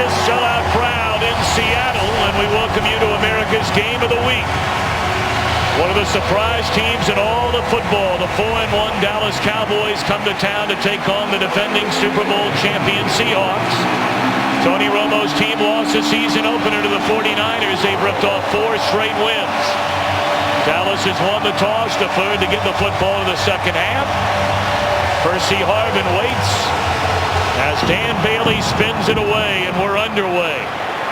biggest sellout crowd in Seattle, and we welcome you to America's Game of the Week. One of the surprise teams in all of football, the 4-1 Dallas Cowboys, come to town to take on the defending Super Bowl champion Seahawks. Tony Romo's team lost the season opener to the 49ers. They've ripped off 4 straight wins. Dallas has won the toss, deferred to give the football in the second half. Percy Harvin waits as Dan Bailey spins it away, and we're underway.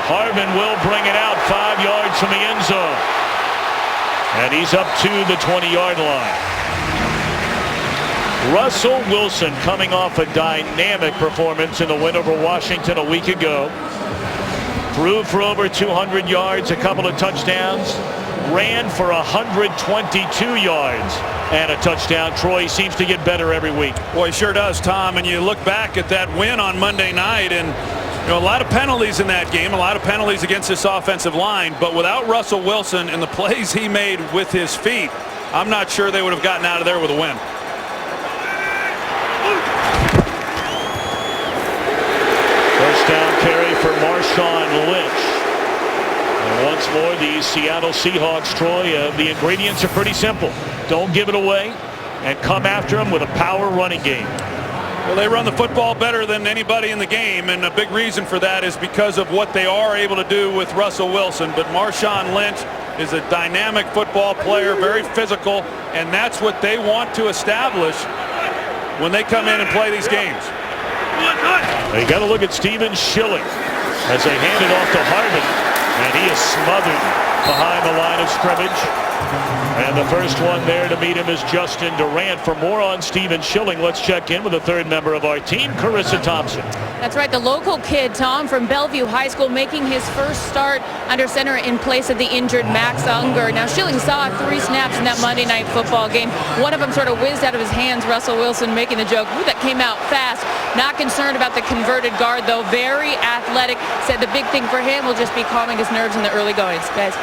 Harvin will bring it out 5 yards from the end zone. And he's up to the 20-yard line. Russell Wilson coming off a dynamic performance in the win over Washington a week ago. Threw for over 200 yards, a couple of touchdowns. Ran for 122 yards and a touchdown. Troy seems to get better every week. Boy, he sure does, Tom. And you look back at that win on Monday night, and a lot of penalties in that game, a lot of penalties against this offensive line. But without Russell Wilson and the plays he made with his feet, I'm not sure they would have gotten out of there with a win. First down carry for Marshawn Lynch. And once more, the Seattle Seahawks, Troy, the ingredients are pretty simple. Don't give it away and come after them with a power running game. Well, they run the football better than anybody in the game, and a big reason for that is because of what they are able to do with Russell Wilson. But Marshawn Lynch is a dynamic football player, very physical, and that's what they want to establish when they come in and play these games. You got to look at Stephen Schilling as they hand it off to Harvin. And he is smothered behind the line of scrimmage. And the first one there to meet him is Justin Durant. For more on Stephen Schilling, let's check in with the third member of our team, Carissa Thompson. That's right, the local kid, Tom, from Bellevue High School, making his first start under center in place of the injured Max Unger. Now, Schilling saw 3 snaps in that Monday Night Football game. One of them sort of whizzed out of his hands. Russell Wilson making the joke, ooh, that came out fast. Not concerned about the converted guard, though. Very athletic. Said the big thing for him will just be calming his nerves in the early goings, guys.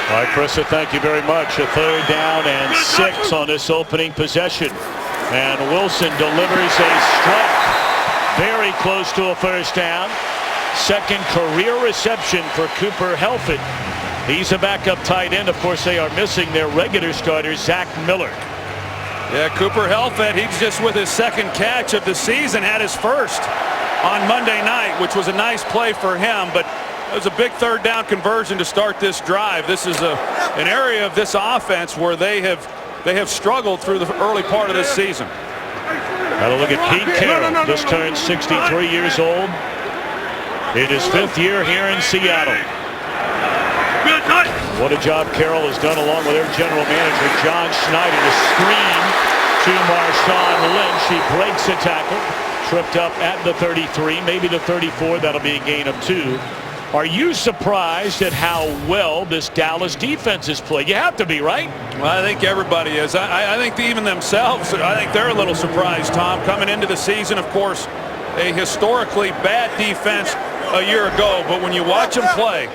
All right, Carissa, thank you very much. A 3rd down and 6 on this opening possession. And Wilson delivers a strike. Very close to a first down. Second career reception for Cooper Helfet. He's a backup tight end. Of course, they are missing their regular starter, Zach Miller. Yeah, Cooper Helfet, he's just with his second catch of the season, had his first on Monday night, which was a nice play for him. But it was a big 3rd down conversion to start this drive. This is an area of this offense where they have struggled through the early part of this season. Got to look at Pete Carroll. Just turned 63 years old. In his 5th year here in Seattle. What a job Carroll has done along with their general manager, John Schneider. The screen to Marshawn Lynch. He breaks a tackle. Tripped up at the 33, maybe the 34. That'll be a gain of 2. Are you surprised at how well this Dallas defense has played? You have to be, right? Well, I think everybody is. I think even themselves, I think they're a little surprised, Tom. Coming into the season, of course, a historically bad defense a year ago. But when you watch them play,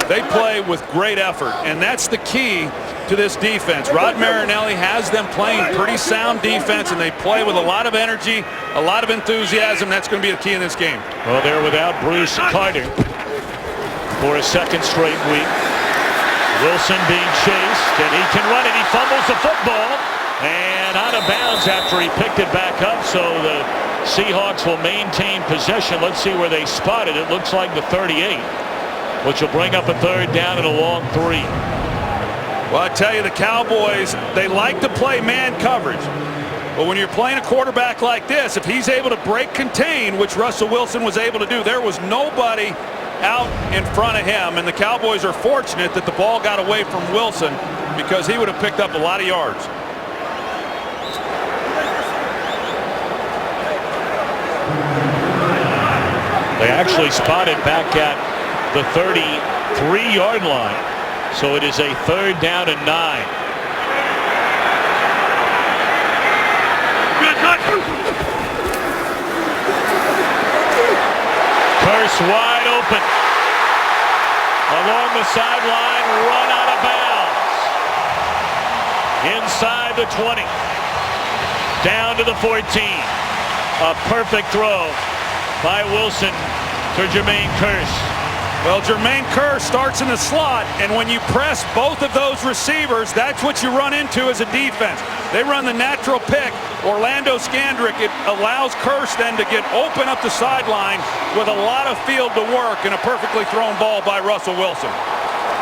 they play with great effort. And that's the key to this defense. Rod Marinelli has them playing pretty sound defense, and they play with a lot of energy, a lot of enthusiasm. That's going to be the key in this game. Well, they're without Bruce Carter for a 2nd straight week. Wilson being chased, and he can run it. He fumbles the football and out of bounds after he picked it back up. So the Seahawks will maintain possession. Let's see where they spot it. It looks like the 38, which will bring up a 3rd down and a long 3. Well, I tell you, the Cowboys, they like to play man coverage. But when you're playing a quarterback like this, if he's able to break contain, which Russell Wilson was able to do, there was nobody out in front of him, and the Cowboys are fortunate that the ball got away from Wilson because he would have picked up a lot of yards. They actually spotted back at the 33-yard line, so it is a 3rd down and 9. Curse wide open along the sideline, run out of bounds inside the 20, down to the 14. A perfect throw by Wilson to Jermaine Kearse. Well, Jermaine Kearse starts in the slot, and when you press both of those receivers, that's what you run into as a defense. They run the natural pick. Orlando Scandrick, it allows Kearse then to get open up the sideline with a lot of field to work, and a perfectly thrown ball by Russell Wilson.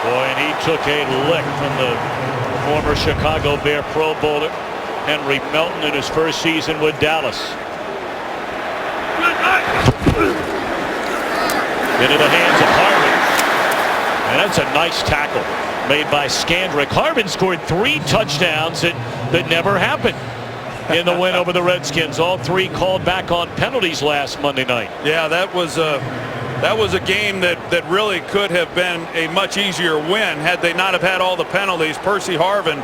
Boy, and he took a lick from the former Chicago Bear Pro Bowler, Henry Melton, in his first season with Dallas. Into the hands of Harvin. And that's a nice tackle made by Scandrick. Harvin scored 3 touchdowns that never happened in the win over the Redskins. All 3 called back on penalties last Monday night. Yeah, that was a game that really could have been a much easier win had they not have had all the penalties. Percy Harvin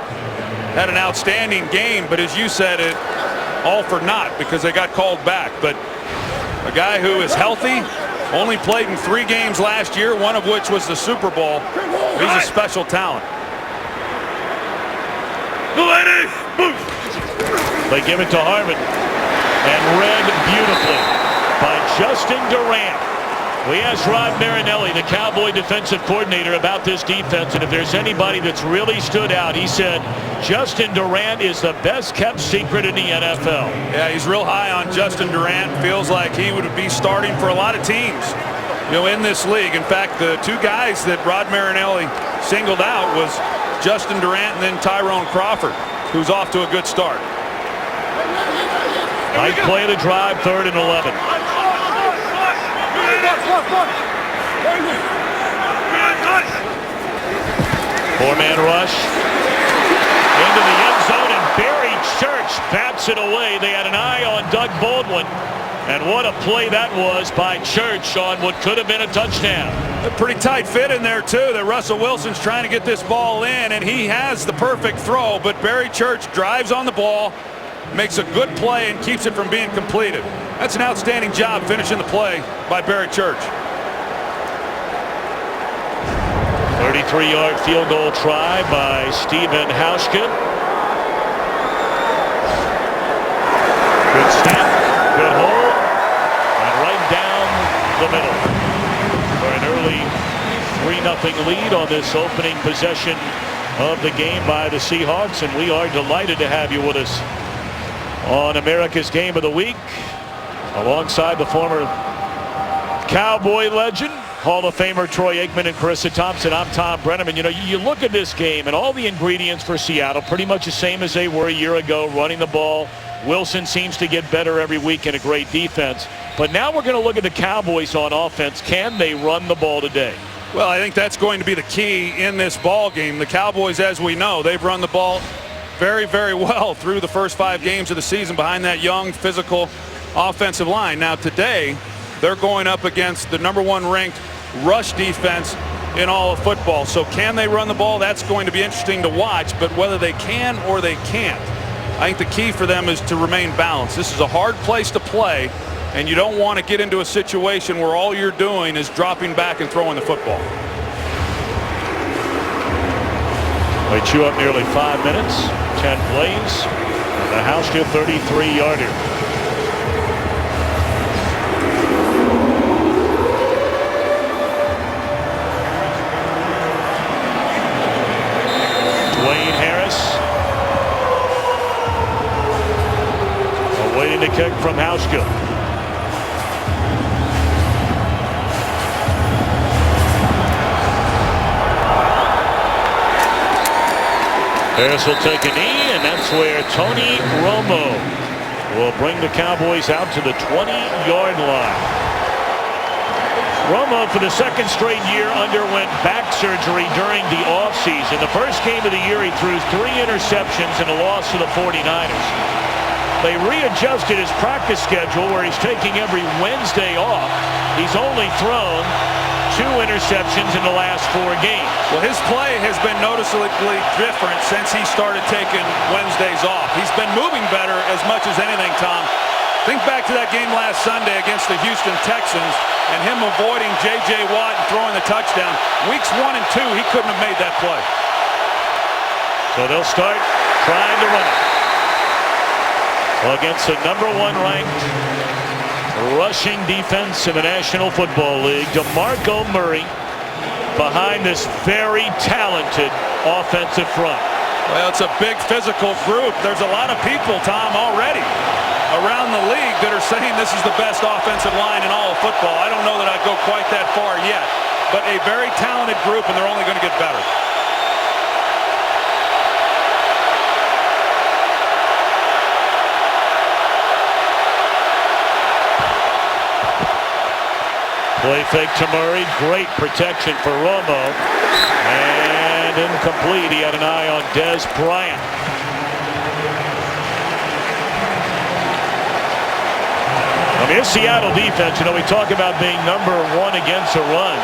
had an outstanding game, but as you said, it all for naught because they got called back. But a guy who is healthy, only played in 3 games last year, one of which was the Super Bowl. He's a special talent. They give it to Harvin, and read beautifully by Justin Durant. We asked Rod Marinelli, the Cowboy defensive coordinator, about this defense, and if there's anybody that's really stood out, he said Justin Durant is the best kept secret in the NFL. Yeah, he's real high on Justin Durant. Feels like he would be starting for a lot of teams, in this league. In fact, the 2 guys that Rod Marinelli singled out was Justin Durant and then Tyrone Crawford, who's off to a good start. Nice play of the drive, 3rd and 11. Four-man rush into the end zone, and Barry Church bats it away. They had an eye on Doug Baldwin, and what a play that was by Church on what could have been a touchdown. A pretty tight fit in there too. That Russell Wilson's trying to get this ball in, and he has the perfect throw, but Barry Church drives on the ball, makes a good play, and keeps it from being completed. That's an outstanding job finishing the play by Barry Church. 33-yard field goal try by Stephen Hauschka. Good snap, good hole, and right down the middle for an early 3-0 lead on this opening possession of the game by the Seahawks. And we are delighted to have you with us on America's Game of the Week, alongside the former Cowboy legend, Hall of Famer Troy Aikman and Carissa Thompson. I'm Tom Brenneman. You look at this game and all the ingredients for Seattle, pretty much the same as they were a year ago, running the ball. Wilson seems to get better every week in a great defense. But now we're going to look at the Cowboys on offense. Can they run the ball today? Well, I think that's going to be the key in this ball game. The Cowboys, as we know, they've run the ball very, very well through the first 5 games of the season behind that young, physical offensive line. Now today, they're going up against the #1 ranked rush defense in all of football. So can they run the ball? That's going to be interesting to watch. But whether they can or they can't, I think the key for them is to remain balanced. This is a hard place to play, and you don't want to get into a situation where all you're doing is dropping back and throwing the football. They chew up nearly 5 minutes, 10 plays. The Hauschka 33-yarder. Awaiting the kick from Hauschka. Harris will take a knee, and that's where Tony Romo will bring the Cowboys out to the 20-yard line. Romo, for the 2nd straight year, underwent back surgery during the offseason. The first game of the year, he threw 3 interceptions in a loss to the 49ers. They readjusted his practice schedule where he's taking every Wednesday off. He's only thrown 2 interceptions in the last 4 games. Well, his play has been noticeably different since he started taking Wednesdays off. He's been moving better as much as anything, Tom. Think back to that game last Sunday against the Houston Texans and him avoiding J.J. Watt and throwing the touchdown. Weeks 1 and 2, he couldn't have made that play. So they'll start trying to run it against the #1 ranked rushing defense in the National Football League. DeMarco Murray behind this very talented offensive front. Well, it's a big physical group. There's a lot of people, Tom, already around the league that are saying this is the best offensive line in all of football. I don't know that I'd go quite that far yet, but a very talented group, and they're only going to get better. Play fake to Murray. Great protection for Romo. And incomplete. He had an eye on Des Bryant. I mean, this Seattle defense, we talk about being #1 against a run.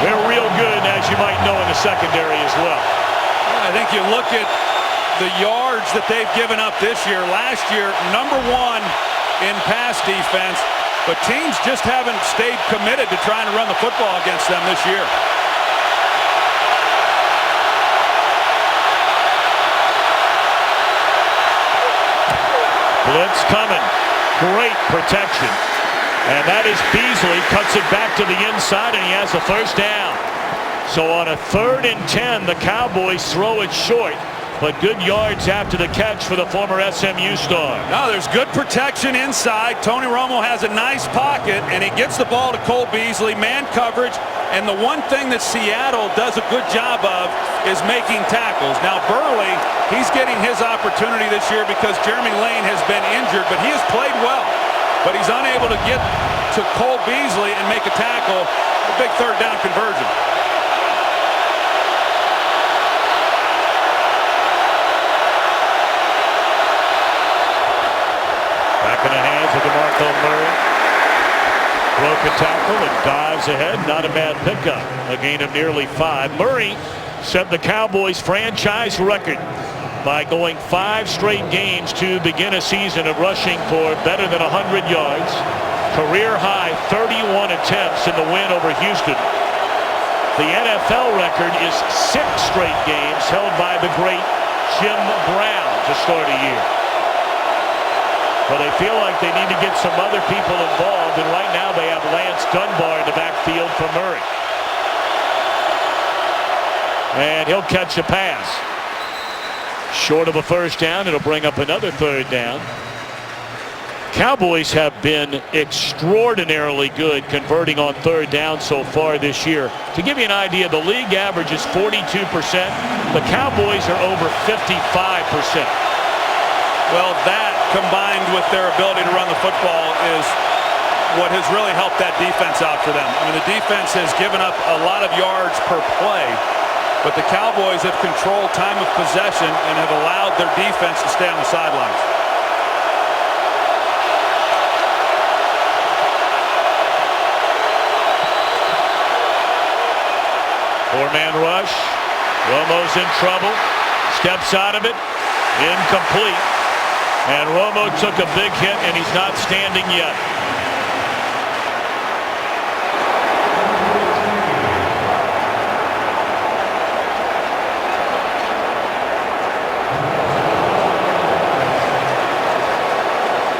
They're real good, as you might know, in the secondary as well. I think you look at the yards that they've given up this year. Last year, #1 in pass defense, but teams just haven't stayed committed to trying to run the football against them this year. Blitz coming. Great protection. And that is Beasley. Cuts it back to the inside, and he has the first down. So on a 3rd and 10, the Cowboys throw it short, but good yards after the catch for the former SMU star. No, there's good protection inside. Tony Romo has a nice pocket, and he gets the ball to Cole Beasley, man coverage. And the one thing that Seattle does a good job of is making tackles. Now, Burley, he's getting his opportunity this year because Jeremy Lane has been injured, but he has played well. But he's unable to get to Cole Beasley and make a tackle. A big 3rd down conversion. Back in the hands of DeMarco Murray. Broken tackle and dives ahead. Not a bad pickup. A gain of nearly 5. Murray set the Cowboys franchise record by going 5 straight games to begin a season of rushing for better than 100 yards. Career high 31 attempts in the win over Houston. The NFL record is 6 straight games held by the great Jim Brown to start a year. But they feel like they need to get some other people involved, and right now they have Lance Dunbar in the backfield for Murray. And he'll catch a pass. Short of a first down. It'll bring up another 3rd down. Cowboys have been extraordinarily good converting on 3rd down so far this year. To give you an idea, the league average is 42%. The Cowboys are over 55%. Well, that combined with their ability to run the football is what has really helped that defense out for them. I mean, the defense has given up a lot of yards per play, but the Cowboys have controlled time of possession and have allowed their defense to stay on the sidelines. Four-man rush. Romo's in trouble. Steps out of it. Incomplete. And Romo took a big hit, and he's not standing yet.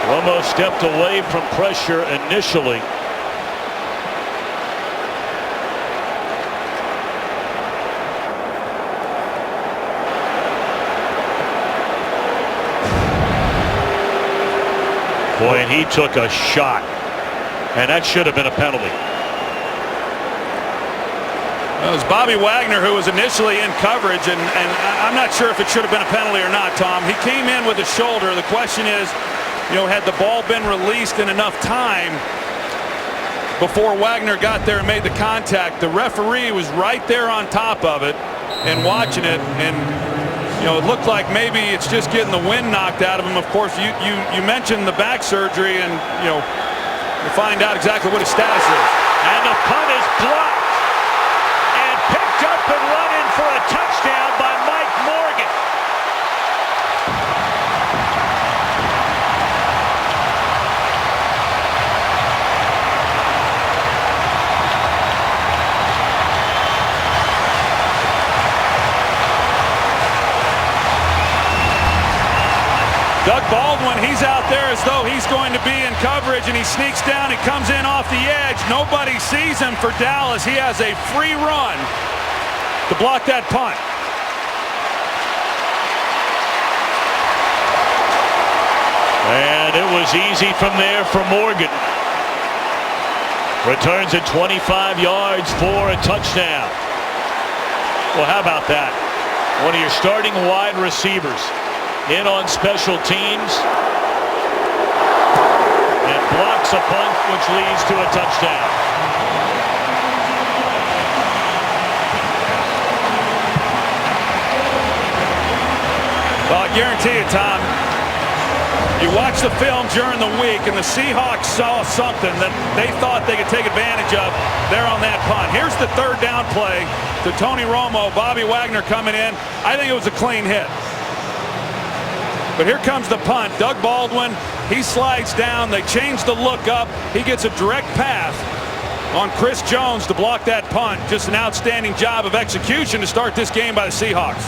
Romo stepped away from pressure initially. Boy, and he took a shot, and that should have been a penalty. It was Bobby Wagner who was initially in coverage, and I'm not sure if it should have been a penalty or not, Tom. He came in with his shoulder. The question is, had the ball been released in enough time before Wagner got there and made the contact? The referee was right there on top of it and watching it, and it looked like maybe it's just getting the wind knocked out of him. Of course, you mentioned the back surgery, and we'll find out exactly what his status is. And the punt is blocked and picked up and run in for a touchdown by Mike Morgan. Doug Baldwin, he's out there as though he's going to be in coverage, and he sneaks down. He comes in off the edge. Nobody sees him for Dallas. He has a free run to block that punt. And it was easy from there for Morgan. Returns it 25 yards for a touchdown. Well, how about that? One of your starting wide receivers in on special teams and blocks a punt, which leads to a touchdown. Well, I guarantee you, Tom, you watch the film during the week, and the Seahawks saw something that they thought they could take advantage of there on that punt. Here's the third down play to Tony Romo. Bobby Wagner coming in. I think it was a clean hit. But here comes the punt. Doug Baldwin, he slides down. They change the look up. He gets a direct path on Chris Jones to block that punt. Just an outstanding job of execution to start this game by the Seahawks.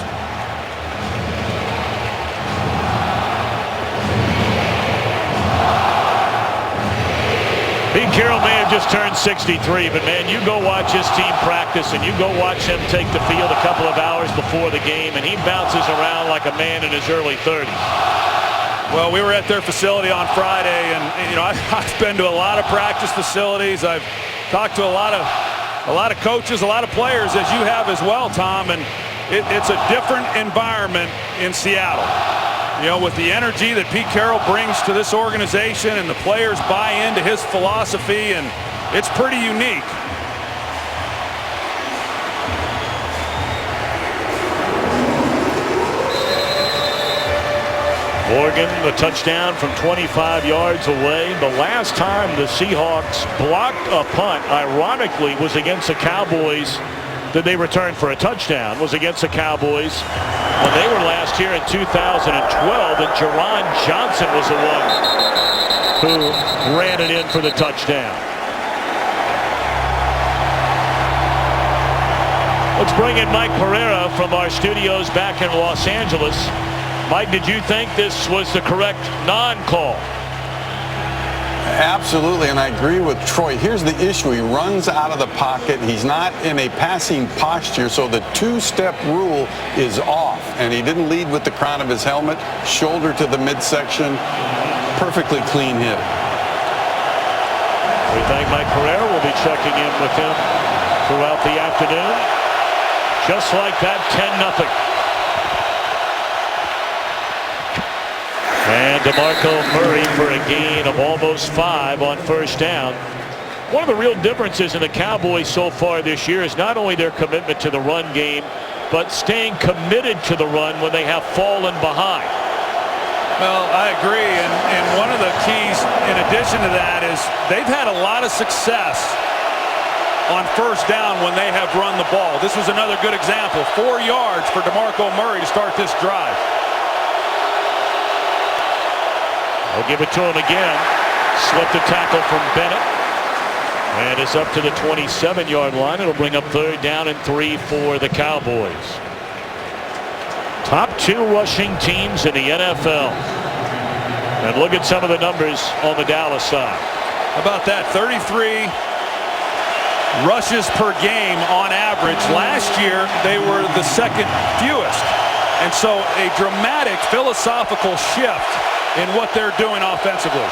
Pete Carroll may have just turned 63, but man, you go watch his team practice and you go watch him take the field a couple of hours before the game, and he bounces around like a man in his early 30s. Well, we were at their facility on Friday, and you know, I've been to a lot of practice facilities. I've talked to a lot of coaches, a lot of players, as you have as well, Tom, and it's a different environment in Seattle. You know, with the energy that Pete Carroll brings to this organization, and the players buy into his philosophy, and it's pretty unique. Morgan, the touchdown from 25 yards away. The last time the Seahawks blocked a punt, ironically, was against the Cowboys that they returned for a touchdown, was against the Cowboys when they were last here in 2012, and Jerron Johnson was the one who ran it in for the touchdown. Let's bring in Mike Pereira from our studios back in Los Angeles. Mike, did you think this was the correct non-call? Absolutely, and I agree with Troy. Here's the issue. He runs out of the pocket. He's not in a passing posture, so the two-step rule is off. And he didn't lead with the crown of his helmet, shoulder to the midsection. Perfectly clean hit. We thank Mike Pereira. We'll be checking in with him throughout the afternoon. Just like that, 10-0. And DeMarco Murray for a gain of almost 5 on first down. One of the real differences in the Cowboys so far this year is not only their commitment to the run game, but staying committed to the run when they have fallen behind. Well, I agree, and one of the keys in addition to that is they've had a lot of success on first down when they have run the ball. This was another good example. 4 yards for DeMarco Murray to start this drive. They'll give it to him again. Slipped a tackle from Bennett. And it's up to the 27-yard line. It'll bring up third down and 3 for the Cowboys. Top 2 rushing teams in the NFL. And look at some of the numbers on the Dallas side. How about that? 33 rushes per game on average. Last year, they were the second fewest. And so a dramatic philosophical shift in what they're doing offensively. On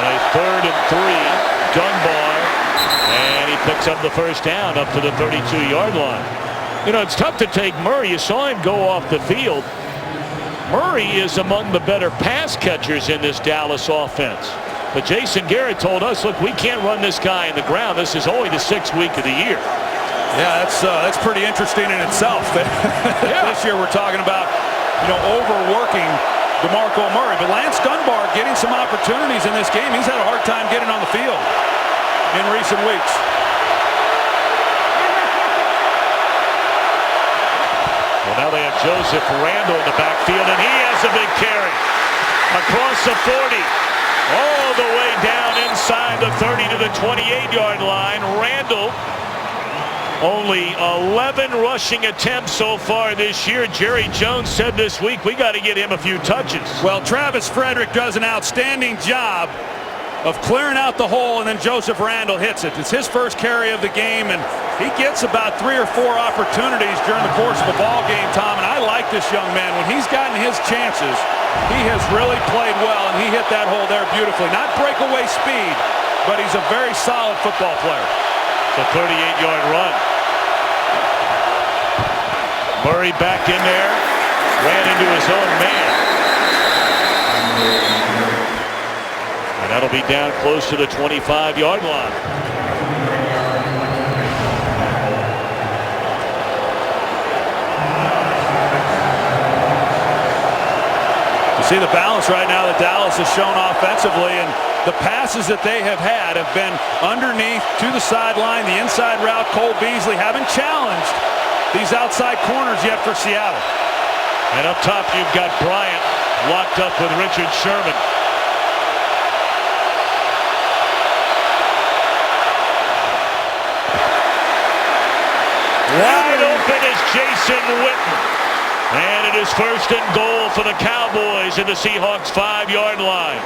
a 3rd and 3, Dunbar, and he picks up the first down up to the 32-yard line. You know, it's tough to take Murray. You saw him go off the field. Murray is among the better pass catchers in this Dallas offense. But Jason Garrett told us, look, we can't run this guy in the ground. This is only the 6th week of the year. Yeah, that's pretty interesting in itself. This year we're talking about, you know, overworking DeMarco Murray. But Lance Dunbar getting some opportunities in this game. He's had a hard time getting on the field in recent weeks. Well, now they have Joseph Randle in the backfield, and he has a big carry. across the 40, all the way down inside the 30 to the 28-yard line. Randall, only 11 rushing attempts so far this year. Jerry Jones said this week, we got to get him a few touches. Well, Travis Frederick does an outstanding job of clearing out the hole, and then Joseph Randall hits it. It's his first carry of the game, and he gets about 3 or 4 opportunities during the course of a ball game, Tom, and I like this young man. When he's gotten his chances, he has really played well, and he hit that hole there beautifully. Not breakaway speed, but he's a very solid football player. It's a 38-yard run. Murray back in there, ran into his own man. And that'll be down close to the 25-yard line. You see the balance right now that Dallas has shown offensively, and the passes that they have had have been underneath to the sideline, the inside route. Cole Beasley haven't challenged these outside corners yet for Seattle. And up top you've got Bryant locked up with Richard Sherman. Wide open is Jason Witten. And it is 1st and goal for the Cowboys at the Seahawks 5-yard line.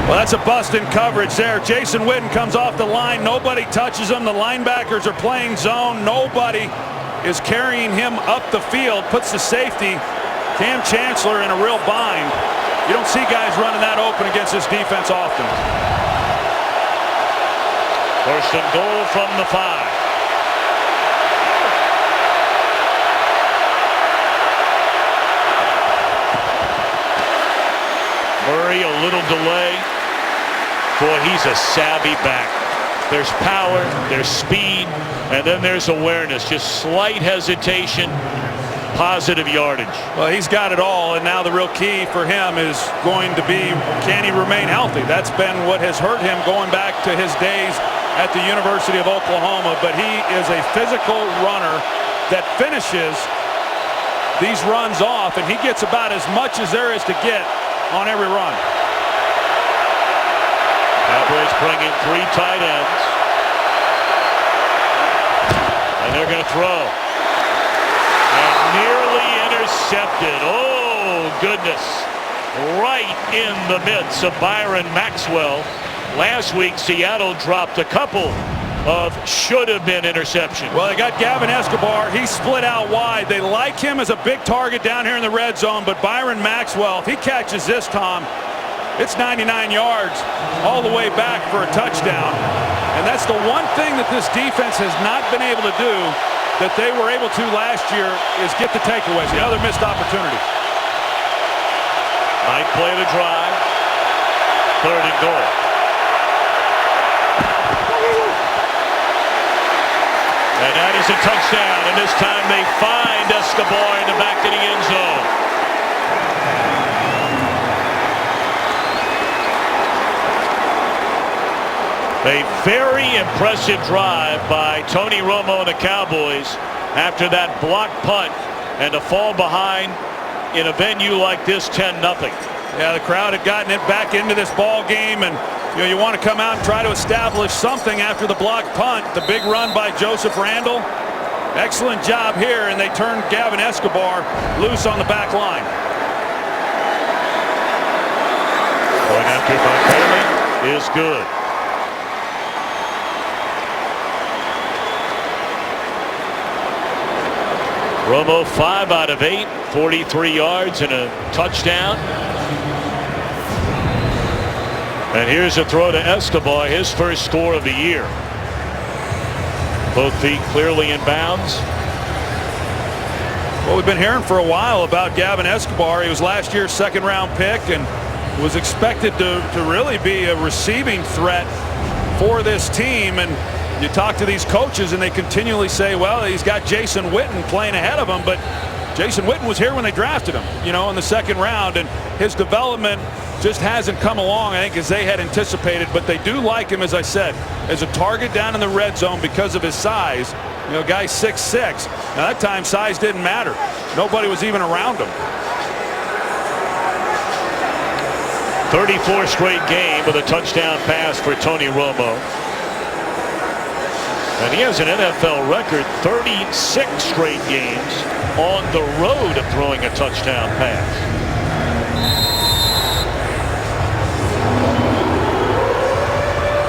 Well, that's a bust in coverage there. Jason Witten comes off the line. Nobody touches him. The linebackers are playing zone. Nobody is carrying him up the field. Puts the safety, Cam Chancellor, in a real bind. You don't see guys running that open against this defense often. 1st and goal from the 5. Murray, a little delay. Boy, he's a savvy back. There's power, there's speed, and then there's awareness. Just slight hesitation, positive yardage. Well, he's got it all, and now the real key for him is going to be, can he remain healthy? That's been what has hurt him going back to his days at the University of Oklahoma. But he is a physical runner that finishes these runs off, and he gets about as much as there is to get on every run. Cowboys bring in 3 tight ends. And they're going to throw. And nearly intercepted. Oh, goodness. Right in the midst of Byron Maxwell. Last week, Seattle dropped a couple of should-have-been interceptions. Well, they got Gavin Escobar. He split out wide. They like him as a big target down here in the red zone, but Byron Maxwell, if he catches this, Tom, it's 99 yards all the way back for a touchdown. And that's the one thing that this defense has not been able to do that they were able to last year, is get the takeaways. The other missed opportunity. Might play the drive. 3rd and goal. And that is a touchdown. And this time they find Escobar in the back of the end zone. A very impressive drive by Tony Romo and the Cowboys after that block punt, and to fall behind in a venue like this 10-0. Yeah, the crowd had gotten it back into this ball game, and you want to come out and try to establish something after the block punt. The big run by Joseph Randall. Excellent job here, and they turned Gavin Escobar loose on the back line. Going after by Bailey is good. Romo 5 out of 8, 43 yards and a touchdown. And here's a throw to Escobar, his first score of the year. Both feet clearly in bounds. Well, we've been hearing for a while about Gavin Escobar. He was last year's 2nd-round pick and was expected to really be a receiving threat for this team. And you talk to these coaches and they continually say, well, he's got Jason Witten playing ahead of him, but Jason Witten was here when they drafted him, in the 2nd round, and his development just hasn't come along, I think, as they had anticipated. But they do like him, as I said, as a target down in the red zone because of his size. Guy's 6'6". Now, that time size didn't matter. Nobody was even around him. 34th straight game with a touchdown pass for Tony Romo. And he has an NFL record 36 straight games on the road of throwing a touchdown pass.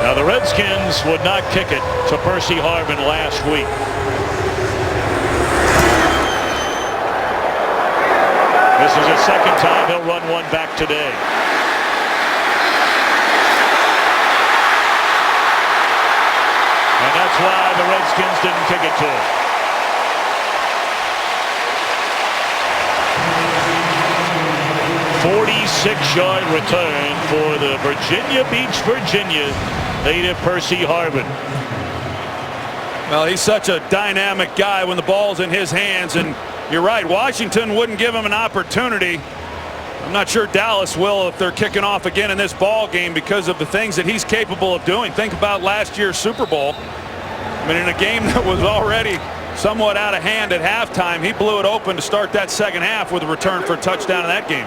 Now the Redskins would not kick it to Percy Harvin last week. This is his second time he'll run one back today. And that's why the Redskins didn't kick it to him. "46-yard return for the Virginia Beach, Virginia native Percy Harvin." Well, he's such a dynamic guy when the ball's in his hands, and you're right, Washington wouldn't give him an opportunity. I'm not sure Dallas will if they're kicking off again in this ball game because of the things that he's capable of doing. Think about last year's Super Bowl. I mean, in a game that was already somewhat out of hand at halftime, he blew it open to start that second half with a return for a touchdown in that game.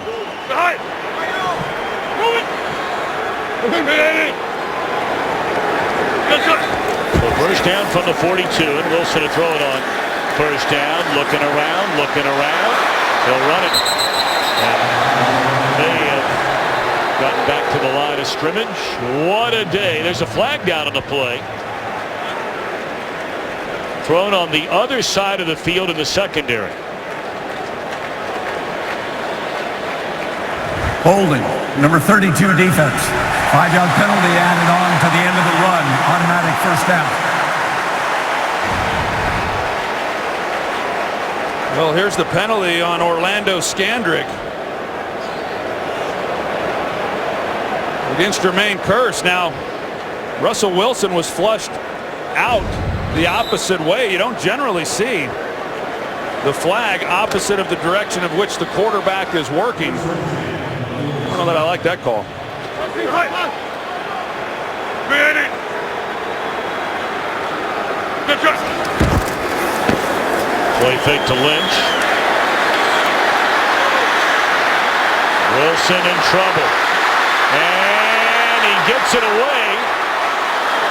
So first down from the 42, and Wilson to throw it on first down. Looking around. He'll run it. And they have gotten back to the line of scrimmage. What a day. There's a flag down on the play. Thrown on the other side of the field in the secondary. Holding, number 32 defense. 5-yard penalty added on to the end of the run. Automatic first down. Well, here's the penalty on Orlando Scandrick against Jermaine Kearse. Now, Russell Wilson was flushed out the opposite way. You don't generally see the flag opposite of the direction of which the quarterback is working. I don't know that I like that call. Play fake to Lynch. Wilson in trouble. And he gets it away.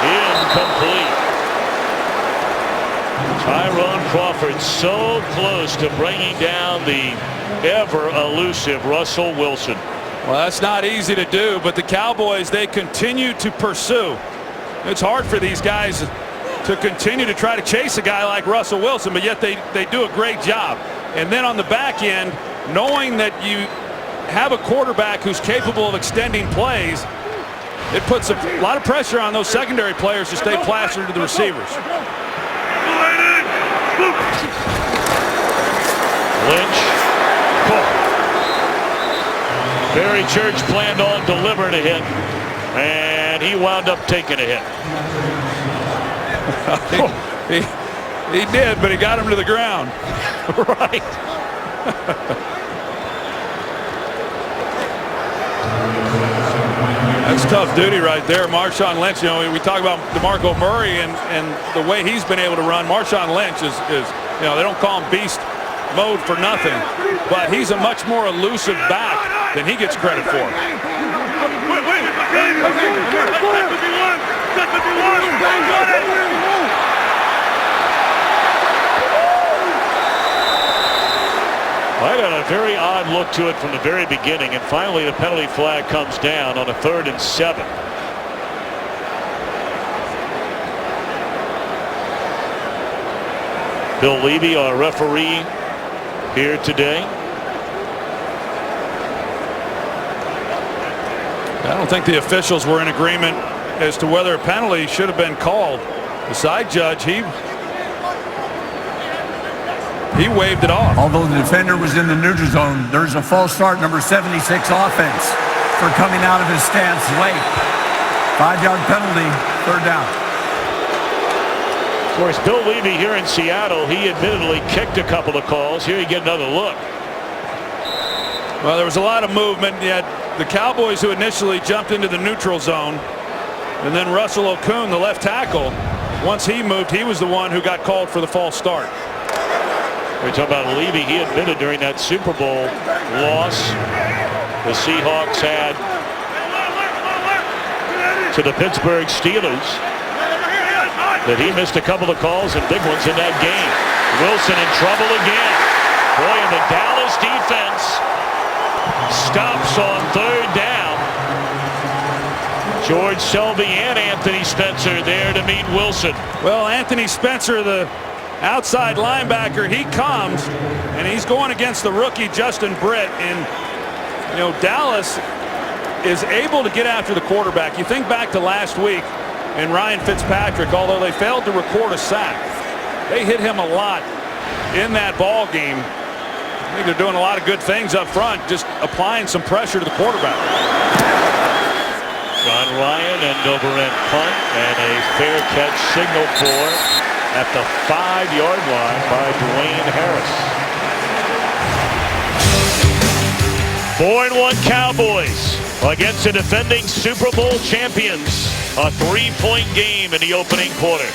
Incomplete. Tyrone Crawford so close to bringing down the ever elusive Russell Wilson. Well, that's not easy to do, but the Cowboys, they continue to pursue. It's hard for these guys to continue to try to chase a guy like Russell Wilson, but yet they do a great job. And then on the back end, knowing that you have a quarterback who's capable of extending plays, it puts a lot of pressure on those secondary players to stay plastered to the receivers. Lynch. Barry Church planned on delivering a hit, and he wound up taking a hit. He did, but he got him to the ground. Right. That's tough duty right there. Marshawn Lynch, you know, we talk about DeMarco Murray and the way he's been able to run. Marshawn Lynch is you know, they don't call him beast mode for nothing, but he's a much more elusive back than he gets credit for. Right, had a very odd look to it from the very beginning, and finally the penalty flag comes down on a 3rd and 7. Bill Levy, our referee, here today. I don't think the officials were in agreement as to whether a penalty should have been called. The side judge, he waved it off. Although the defender was in the neutral zone, there's a false start, number 76 offense for coming out of his stance late. 5-yard penalty, 3rd down. Of course, Bill Levy here in Seattle, he admittedly kicked a couple of calls. Here you get another look. Well, there was a lot of movement, yet the Cowboys, who initially jumped into the neutral zone, and then Russell Okung, the left tackle, once he moved, he was the one who got called for the false start. We're talking about Levy. He admitted during that Super Bowl loss, the Seahawks had to the Pittsburgh Steelers that he missed a couple of calls and big ones in that game. Wilson in trouble again. Boy, and the Dallas defense stops on third down. George Selby and Anthony Spencer there to meet Wilson. Well, Anthony Spencer, the outside linebacker, he comes and he's going against the rookie Justin Britt. And you know, Dallas is able to get after the quarterback. You think back to last week and Ryan Fitzpatrick, although they failed to record a sack, they hit him a lot in that ball game. I think they're doing a lot of good things up front, just applying some pressure to the quarterback. John Ryan and Oberend punt, and a fair catch signal for at the 5-yard line by Dwayne Harris. 4-1 Cowboys against the defending Super Bowl champions. A 3-point game in the opening quarter.